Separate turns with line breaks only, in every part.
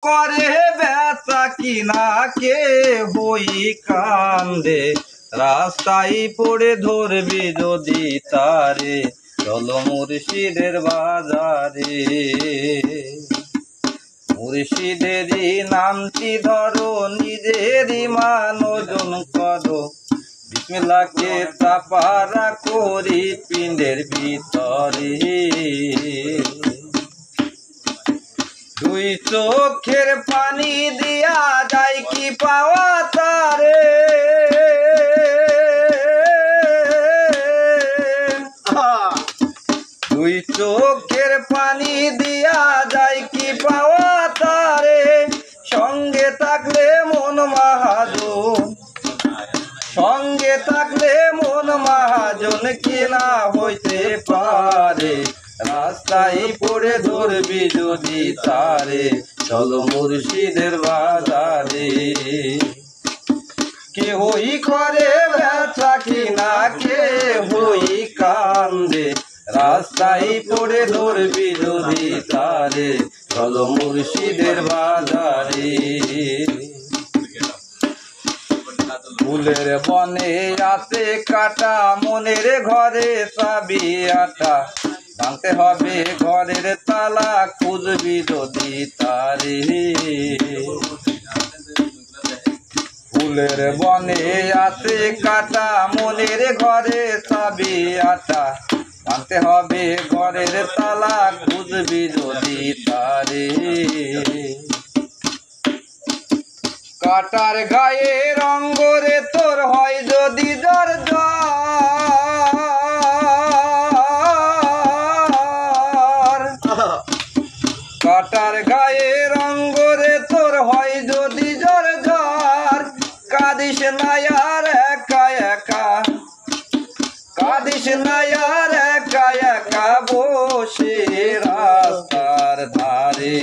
করে বেচা কিনা কে হই কান্দে, রাস্তায় পড়ে ধরবি যদি তারে, চলো মুর্শিদের বাজারে। মুর্শিদেরই নামটি ধরো, নিজেরই মান ওজন করো, বিসমিল্লাহকে চাপারা করি পিণ্ডের ভিতরে। দুই চোখের পানি দিয়া যায় কি পাওয়া তারে, দুই চোখের পানি দিয়া যায় কি পাওয়া তারে, সঙ্গে থাকলে মন মহাজন, সঙ্গে থাকলে মন মহাজন কিনা হইতে পারে, রাস্তায় পড়ে ধরবি যদি তারে, চলো মুর্শিদের বাজারে। কে হই করে বেচা কিনা কে হই কান্দে, রাস্তায় পড়ে ধরবি যদি তারে, চলো মুর্শিদের বাজারে। ফুলের বনে আছে কাটা, মনের ঘরে চাবি আটা, ভাঙতে হবে ঘরের তালা খুঁজবি যদি তারে। ফুলের বনে আছে কাটা, মনের ঘরে চাবি আটা, ভাঙতে হবে ঘরের তালা খুঁজবি যদি তারে। কাটার গায়ে রঙ্গরে তোর হয় যদি জ্বর জ্বর, কাটার গায়ে রঙ্গরে তোর হয় যদি জ্বর জ্বর, কাঁদিস না আর একা একা, কাঁদিস না আর একা একা বসে রাস্তার ধারে,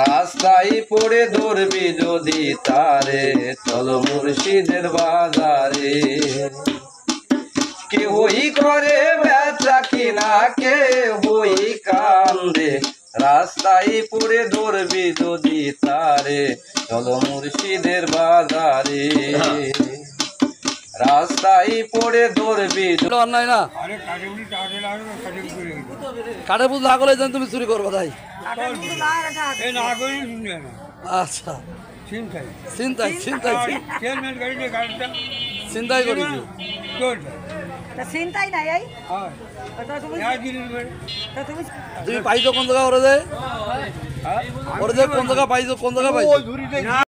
রাস্তায় পড়ে ধরবি যদি তারে, চলো মুর্শিদের বাজারে। কে হই করে বেচা কিনা কে হই কান্দে, রাস্তায় পড়ে ধরবি যদি তারে, চলো মুর্শিদের বাজারে। রাস্তায় পড়ে ধরবি
অন্যায় না, কাঠের বুঝ না করলে তুমি চুরি করবো তাই। আচ্ছা চিন্তাই চিন্তাই চিন্তাই করেছি,
চিন্তাই নাই।
তুমি পাইছো কোন জায়গা ওরে যে কোন জায়গা পাইছো, কোন জায়গা পাইছো?